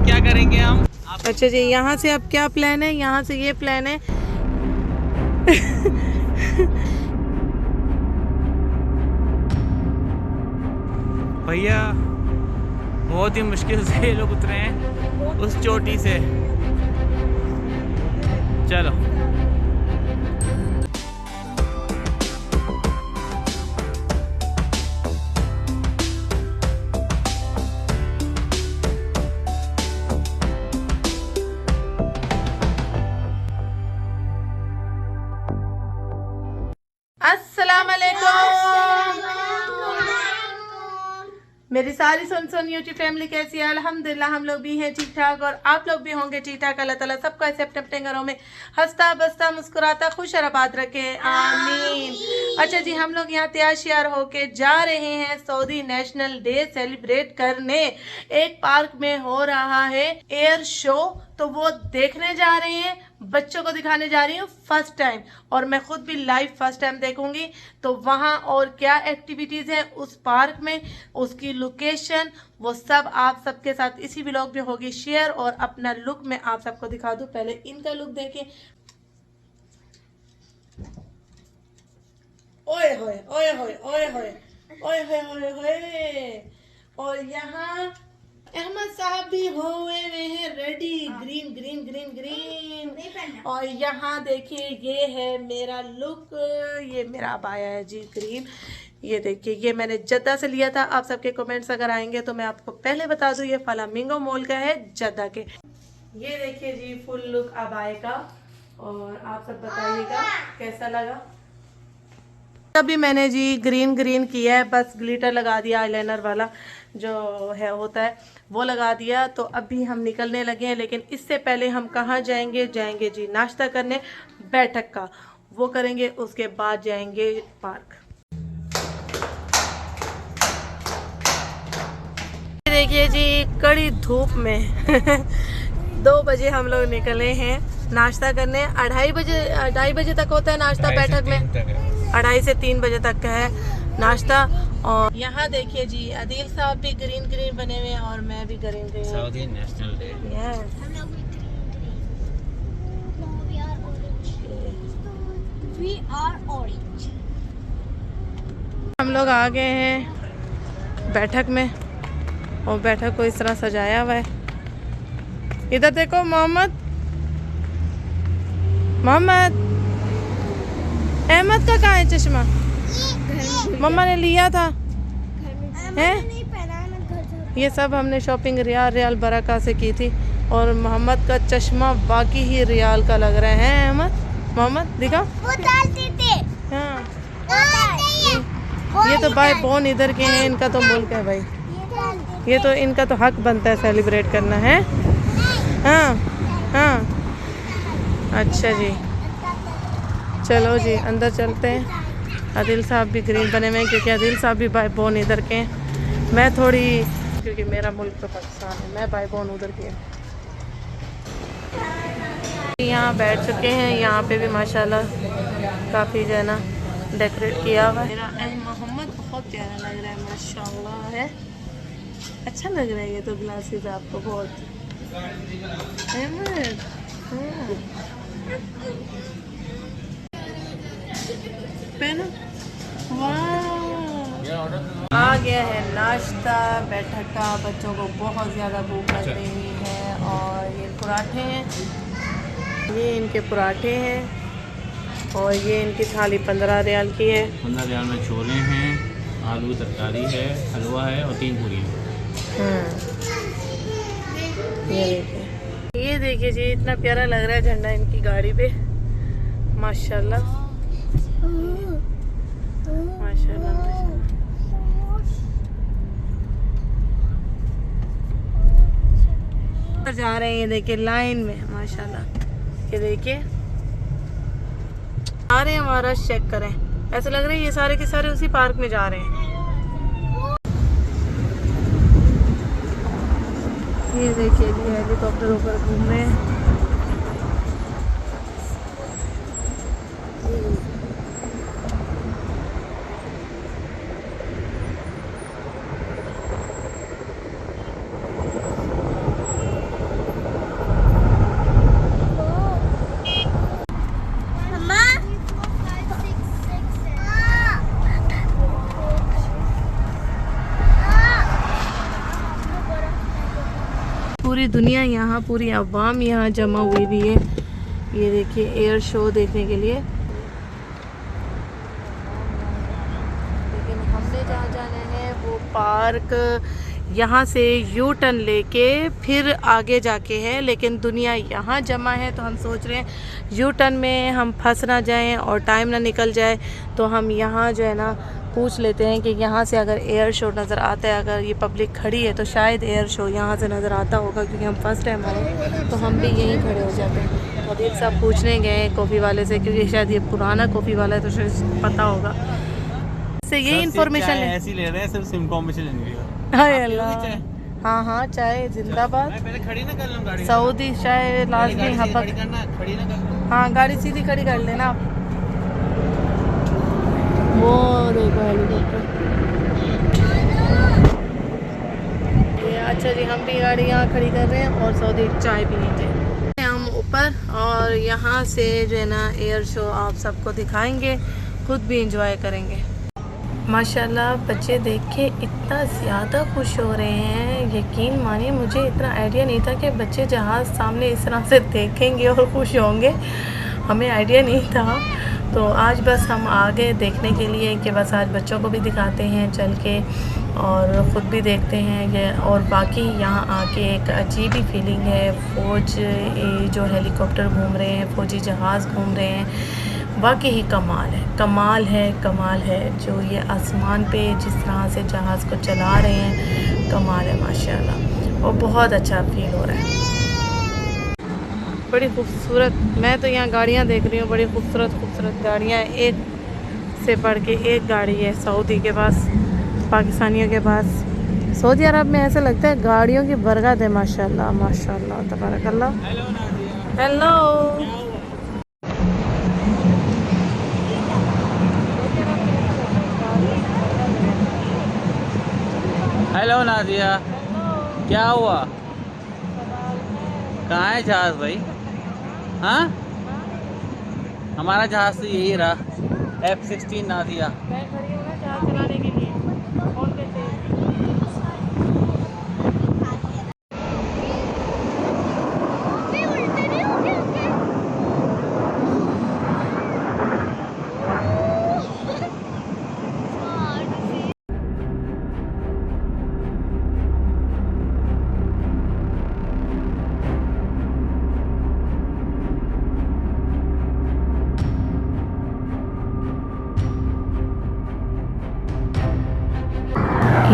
क्या करेंगे हम अच्छा जी, यहाँ से अब क्या प्लान है? यहाँ से ये प्लान है भैया बहुत ही मुश्किल से ये लोग उतरे हैं उस चोटी से। चलो अस्सलाम वालेकुम। मेरी सारी सुन यूट्यूब फैमिली कैसी है? अल्हम्दुलिल्लाह हम लोग भी हैं ठीक ठाक और आप लोग भी होंगे ठीक ठाक। अल्लाह ताला सबको ऐसे अपने अपने घरों में हंसता बसता मुस्कुराता खुश और आबाद रखे, आमीन। अच्छा जी, हम लोग यहाँ तैयार श्यार होके जा रहे हैं सऊदी नेशनल डे सेलिब्रेट करने। एक पार्क में हो रहा है एयर शो, तो वो देखने जा रहे हैं, बच्चों को दिखाने जा रही हूँ फर्स्ट टाइम, और मैं खुद भी लाइव फर्स्ट टाइम देखूंगी। तो वहाँ और क्या एक्टिविटीज है उस पार्क में, उसकी लोकेशन, वो सब आप सबके साथ इसी व्लॉग में होगी शेयर। और अपना लुक मैं आप सबको दिखा दूं, पहले इनका लुक देखें। ओए होए ओए होए ओए होए ओए होए ओए होए। और यहाँ अहमद साहब भी हुए हैं ready, green green green green. और यहाँ देखिए ये है मेरा लुक, ये मेरा अबाया है जी ग्रीन। ये देखिए, ये मैंने जद्दा से लिया था। आप सबके कमेंट्स अगर आएंगे तो मैं आपको पहले बता दूं, ये फ्लामिंगो मॉल का है जद्दा के। ये देखिए जी फुल लुक अबाए का, और आप सब बताइएगा कैसा लगा। अभी मैंने जी ग्रीन ग्रीन किया है, बस ग्लिटर लगा दिया, आईलाइनर वाला जो है होता है वो लगा दिया। तो अभी हम निकलने लगे हैं, लेकिन इससे पहले हम कहाँ जाएंगे? जाएंगे जी नाश्ता करने बैठक का, वो करेंगे, उसके बाद जाएंगे पार्क। देखिए जी कड़ी धूप में 2 बजे हम लोग निकले हैं नाश्ता करने। 2:30 बजे तक होता है नाश्ता बैठक में, 2:30 से 3 बजे तक का है नाश्ता। और यहाँ देखिए जी आदिल साहब भी ग्रीन ग्रीन बने हुए हैं और मैं भी green green. Saudi national day. हम लोग आ गए हैं बैठक में, और बैठक को इस तरह सजाया हुआ है। इधर देखो मोहम्मद, मोहम्मद अहमद का कहाँ है चश्मा? मम्मा ने लिया था हैं? ये सब हमने शॉपिंग रियाल बरका से की थी, और मोहम्मद का चश्मा बाकी ही रियाल का लग रहा है। अहमद, मोहम्मद दिखा। हाँ, ये तो भाई बोन इधर के हैं, इनका तो मुल्क है भाई, ये तो इनका तो हक बनता है सेलिब्रेट करना है। हाँ हाँ, अच्छा जी, चलो जी अंदर चलते हैं। आदिल साहब भी ग्रीन बने हुए हैं, क्योंकि आदिल साहब भी भाई बहन इधर के हैं। मैं थोड़ी, क्योंकि मेरा मुल्क तो पाकिस्तान है, मैं भाई बहन उधर की है। यहाँ बैठ चुके हैं, यहाँ पे भी माशाल्लाह काफ़ी जो है ना डेकोरेट किया हुआ है। मेरा मोहम्मद बहुत प्यारा लग रहा है, माशाल्लाह है, अच्छा लग रहा है। ये तो ग्लासेस आपको बहुत अहमद, आ गया है नाश्ता बैठक का। बच्चों को बहुत ज़्यादा भूख लग रही है, और ये पराठे हैं, ये इनके पराठे हैं, और ये इनकी थाली 15 रियाल की है। 15 रियाल में छोले हैं, आलू तरकारी है, हलवा है और 3 पूरी है। ये देखिए जी इतना प्यारा लग रहा है झंडा इनकी गाड़ी पे, माशाल्लाह माशाल्लाह माशाल्लाह। जा रहे हैं, ये देखिए लाइन में माशाल्लाह, ये देखिए आ रहे हैं। हमारा चेक करें, ऐसा लग रहा है ये सारे के सारे उसी पार्क में जा रहे हैं। ये देखिए जी हेलीकॉप्टर ऊपर घूम रहे हैं। पूरी दुनिया यहाँ, पूरी अवाम यहाँ जमा हुई भी है, ये देखिए एयर शो देखने के लिए। लेकिन हमने जहाँ जाना है वो पार्क यहाँ से यू टर्न लेके फिर आगे जाके है, लेकिन दुनिया यहाँ जमा है तो हम सोच रहे हैं यू टर्न में हम फंस ना जाएं और टाइम ना निकल जाए, तो हम यहाँ जो है ना पूछ लेते हैं कि यहाँ से अगर एयर शो नज़र आता है, अगर ये पब्लिक खड़ी है तो शायद एयर शो यहाँ से नज़र आता होगा, क्योंकि हम फर्स्ट टाइम आए तो हम भी यहीं खड़े हो जाते हैं। तो अभी सब पूछने गए कॉफ़ी वाले से, क्योंकि शायद ये पुराना कॉफ़ी वाला है तो शायद पता होगा, से यही इन्फॉर्मेशन है। ऐसी ले रहे हैं, सिर्फ इन्फॉर्मेशन लेंगे। हाय अल्लाह, हाँ हाँ चाय जिंदाबाद। पहले खड़ी ना कर लूं गाड़ी, सऊदी चाय लाजमी हपक। खड़ी ना कर लूं। हाँ गाड़ी सीधी खड़ी कर लेना आप। वो देखो हेलीकॉप्टर। ये अच्छा जी, हम भी गाड़ी यहाँ खड़ी कर रहे हैं और सऊदी चाय पियेंगे हम ऊपर, और यहाँ से जो है ना एयर शो आप सबको दिखाएंगे, खुद भी इंजॉय करेंगे। माशाल्लाह बच्चे देख के इतना ज़्यादा खुश हो रहे हैं, यकीन मानिए मुझे इतना आइडिया नहीं था कि बच्चे जहाज़ सामने इस तरह से देखेंगे और खुश होंगे, हमें आइडिया नहीं था। तो आज बस हम आ गए देखने के लिए कि बस आज बच्चों को भी दिखाते हैं चल के और ख़ुद भी देखते हैं ये। और बाकी यहाँ आके एक अजीब ही फीलिंग है, फ़ौज जो हेलीकॉप्टर घूम रहे हैं, फ़ौजी जहाज़ घूम रहे हैं, वाकई ही कमाल है, कमाल है, कमाल है। जो ये आसमान पे जिस तरह से जहाज़ को चला रहे हैं, कमाल है माशाल्लाह, और बहुत अच्छा फील हो रहा है। बड़ी खूबसूरत, मैं तो यहाँ गाड़ियाँ देख रही हूँ, बड़ी खूबसूरत खूबसूरत गाड़ियाँ, एक से बढ़ के एक गाड़ी है सऊदी के पास, पाकिस्तानियों के पास। सऊदी अरब में ऐसा लगता है गाड़ियों की बरकत है माशाल्लाह, माशाल्लाह तबारकल्लाह। हेलो हेलो नादिया, क्या हुआ? कहाँ है जहाज भाई? हाँ, हमारा जहाज तो यही रहा, F-16 नादिया। मैं खड़ी हूँ ना जहाज चलाने के लिए, फोन पे से।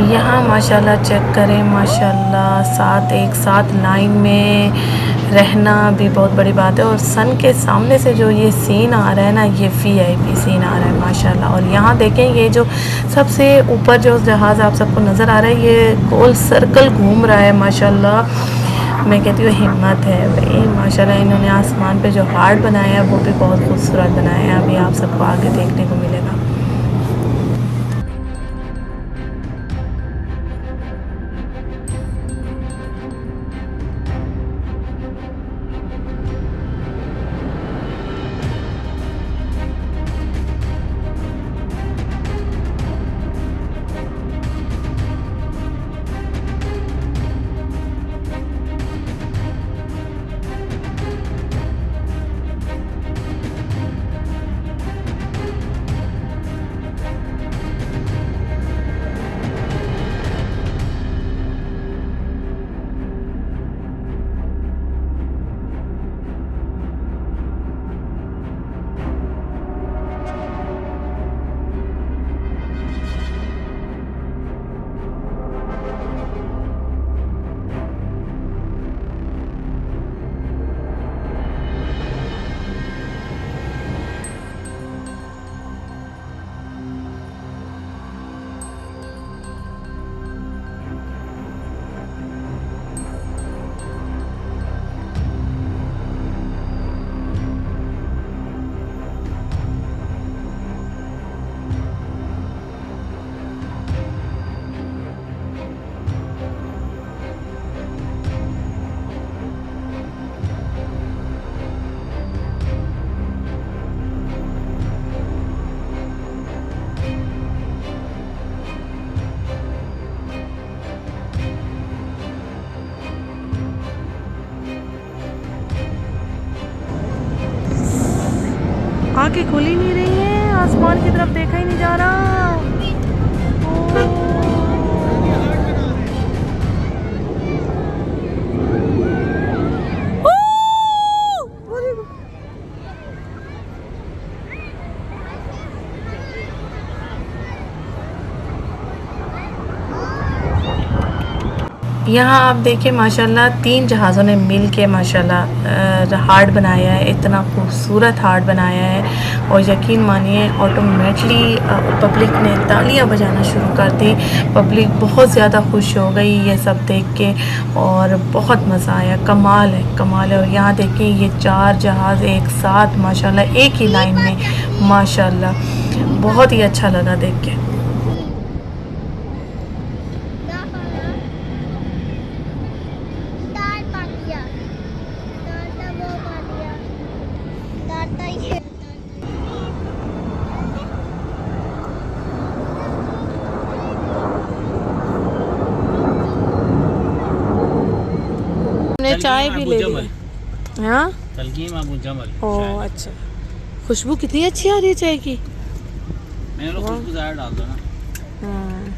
यहाँ माशाल्लाह चेक करें, माशाल्लाह साथ एक साथ लाइन में रहना भी बहुत बड़ी बात है। और सन के सामने से जो ये सीन आ रहा है ना, ये VIP सीन आ रहा है माशाल्लाह। और यहाँ देखें, ये जो सबसे ऊपर जो जहाज़ आप सबको नज़र आ रहा है, ये गोल सर्कल घूम रहा है माशाल्लाह। मैं कहती हूँ हिम्मत है भाई माशाल्लाह। इन्होंने आसमान पे जो हार्ट बनाया है वो भी बहुत खूबसूरत बनाया है, अभी आप सबको आगे देखने को मिलेगा। तरफ देखा ही नहीं जा रहा। यहाँ आप देखिए माशाल्लाह 3 जहाज़ों ने मिल के माशाल्लाह हार्ट बनाया है, इतना खूबसूरत हार्ट बनाया है। और यकीन मानिए ऑटोमेटिकली पब्लिक ने तालियां बजाना शुरू कर दी। पब्लिक बहुत ज़्यादा खुश हो गई ये सब देख के और बहुत मज़ा आया। कमाल है, कमाल है। और यहाँ देखिए ये 4 जहाज़ एक साथ माशाल्लाह एक ही लाइन में माशाल्लाह, बहुत ही अच्छा लगा देख के। हमने चाय भी ले ली। हाँ, तलकीम अबू जमल। ओह अच्छा, खुशबू कितनी अच्छी आ रही है चाय की। मैंने लोग खुशबू ज़्यादा डाल दो ना।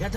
कहता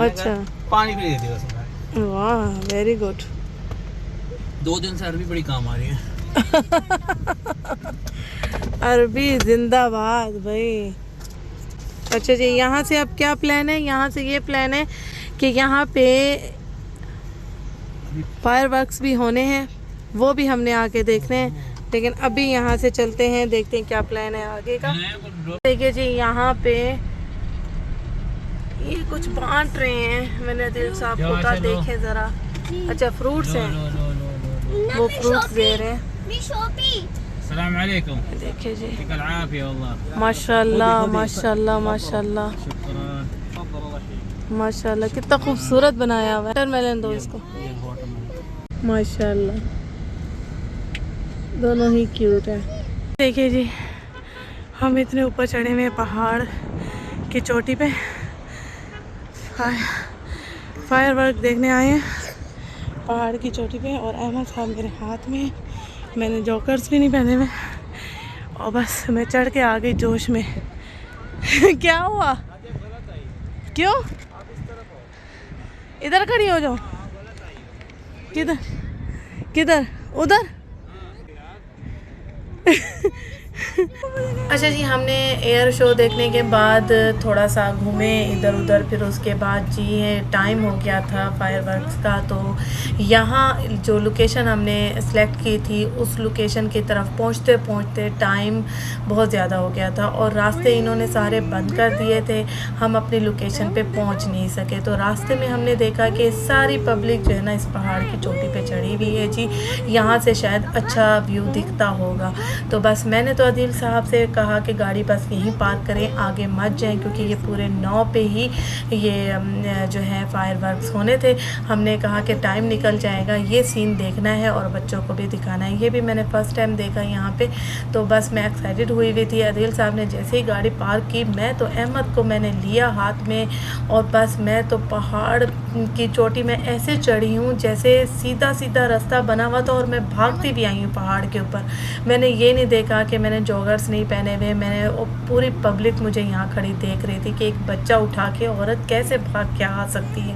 अच्छा, पानी भी दे दिया उसने। वाह वेरी गुड। 2 दिन से अरबी बड़ी काम आ रही है। अरबी जिंदाबाद भाई। अच्छा जी, यहाँ से अब क्या प्लान है? यहाँ से ये प्लान है कि यहाँ पे फायरवर्क्स भी होने हैं, वो भी हमने आके देखने हैं। लेकिन अभी यहाँ से चलते हैं, देखते हैं क्या प्लान है आगे का। देखिए जी, यहाँ पे ये कुछ बांट रहे हैं। मैंने दिल साहब को कहा देखे ज़रा। अच्छा, फ्रूट्स हैं, वो फ्रूट्स दे रहे हैं। अस्सलाम वालेकुम। देखिए जी, माशाल्लाह माशाल्लाह माशाल्लाह माशाल्लाह, कितना खूबसूरत बनाया हुआ है। वाटरमेलन दो इसको, माशाल्लाह दोनों ही क्यूट है। देखिए जी, हम इतने ऊपर चढ़े हुए हैं पहाड़ की चोटी पे, फायरवर्क देखने आए हैं पहाड़ की चोटी पे। और अहमद साहब मेरे हाथ में, मैंने जॉकर्स भी नहीं पहने हुए और बस मैं चढ़ के आ गई जोश में। क्या हुआ? क्यों? इधर खड़ी हो जाओ। किधर किधर? उधर। अच्छा जी, हमने एयर शो देखने के बाद थोड़ा सा घूमे इधर उधर, फिर उसके बाद जी टाइम हो गया था फायरवर्क्स का। तो यहाँ जो लोकेशन हमने सेलेक्ट की थी उस लोकेशन की तरफ पहुँचते पहुँचते टाइम बहुत ज़्यादा हो गया था और रास्ते इन्होंने सारे बंद कर दिए थे। हम अपनी लोकेशन पे पहुँच नहीं सके। तो रास्ते में हमने देखा कि सारी पब्लिक जो है ना इस पहाड़ की चोटी पे चढ़ी हुई है जी। यहाँ से शायद अच्छा व्यू दिखता होगा। तो बस मैंने तो आदिल साहब से कहा कि गाड़ी बस यहीं पार्क करें, आगे मत जाएं, क्योंकि ये पूरे 9 पे ही ये जो है फायरवर्क्स होने थे। हमने कहा कि टाइम निकल जाएगा, ये सीन देखना है और बच्चों को भी दिखाना है। ये भी मैंने फ़र्स्ट टाइम देखा यहाँ पे। तो बस मैं एक्साइटेड हुई हुई थी। आदिल साहब ने जैसे ही गाड़ी पार्क की, मैं तो अहमद को मैंने लिया हाथ में और बस मैं तो पहाड़ की चोटी में ऐसे चढ़ी हूँ जैसे सीधा सीधा रास्ता बना हुआ था और मैं भागती भी आई हूँ पहाड़ के ऊपर। मैंने ये नहीं देखा कि मैंने जॉगर्स नहीं पहने हुए। मैंने पूरी पब्लिक मुझे यहाँ खड़ी देख रही थी कि एक बच्चा उठा के औरत कैसे भाग के आ सकती है।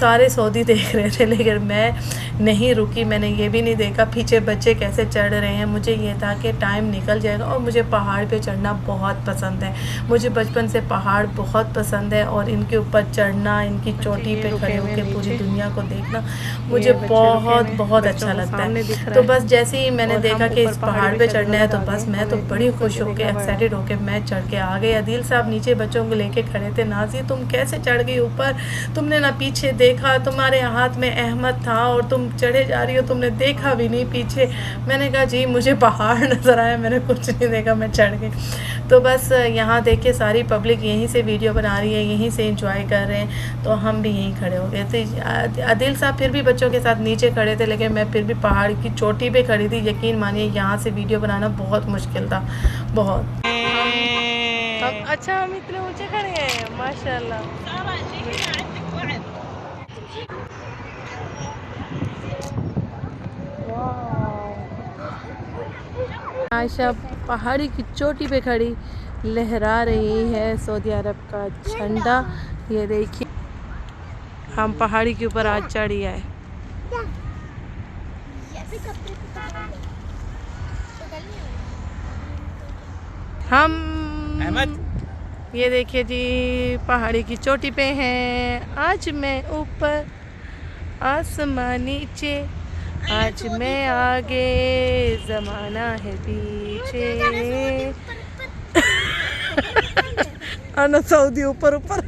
सारे सऊदी देख रहे थे, लेकिन मैं नहीं रुकी। मैंने ये भी नहीं देखा पीछे बच्चे कैसे चढ़ रहे हैं। मुझे ये था कि टाइम निकल जाएगा। और मुझे पहाड़ पे चढ़ना बहुत पसंद है। मुझे बचपन से पहाड़ बहुत पसंद है और इनके ऊपर चढ़ना, इनकी चोटी पे खड़े होकर पूरी दुनिया को देखना मुझे बहुत बहुत अच्छा लगता है। तो बस जैसे ही मैंने देखा कि इस पहाड़ पे चढ़ना है तो बस मैं तो बड़ी खुश होकर एक्साइटेड होकर मैं चढ़ के आ गई। आदिल साहब नीचे बच्चों को लेके खड़े थे। नाजी, तुम कैसे चढ़ गई ऊपर? तुमने ना पीछे देखा, तुम्हारे हाथ में अहमद था और तुम चढ़े जा रही हो, तुमने देखा भी नहीं पीछे। मैंने कहा जी मुझे पहाड़ नज़र आया, मैंने कुछ नहीं देखा, मैं चढ़ गई। तो बस यहाँ देखिए सारी पब्लिक यहीं से वीडियो बना रही है, यहीं से इंजॉय कर रहे हैं। तो हम भी यहीं खड़े हो गए थे। आदिल साहब फिर भी बच्चों के साथ नीचे खड़े थे, लेकिन मैं फिर भी पहाड़ की चोटी पे खड़ी थी। यकीन मानिए यहाँ से वीडियो बनाना बहुत मुश्किल था, बहुत। अच्छा, हम इतने ऊंचे खड़े हैं माशाल्लाह। आयशा पहाड़ी की चोटी पे खड़ी लहरा रही है सऊदी अरब का झंडा। ये देखिए हम पहाड़ी के ऊपर आज चढ़ी आए। हम अहमद ये देखिए जी पहाड़ी की चोटी पे हैं। आज मैं ऊपर आसमान नीचे, आज मैं आगे जमाना है पीछे। आना सऊदी ऊपर ऊपर।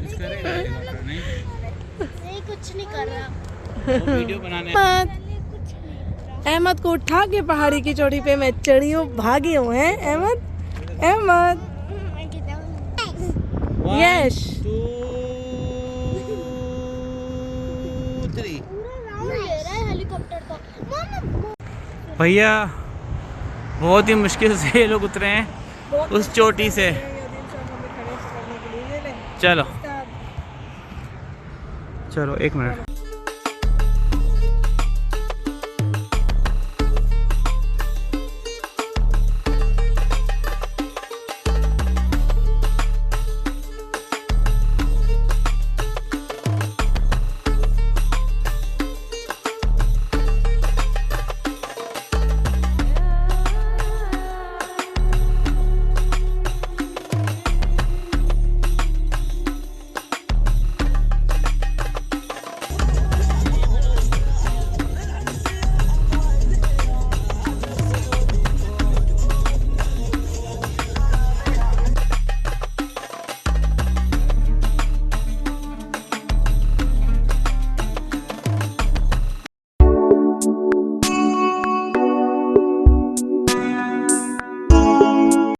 नहीं कुछ नहीं कर रहा। वीडियो बनाने अहमद को उठा के पहाड़ी की चोटी पे मैं चढ़ी हूँ, भागी हूँ। हैं अहमद? अहमद यश 1 2 3 हेलीकॉप्टर का भैया बहुत ही मुश्किल से ये लोग उतरे हैं उस चोटी से। चलो चलो 1 मिनट।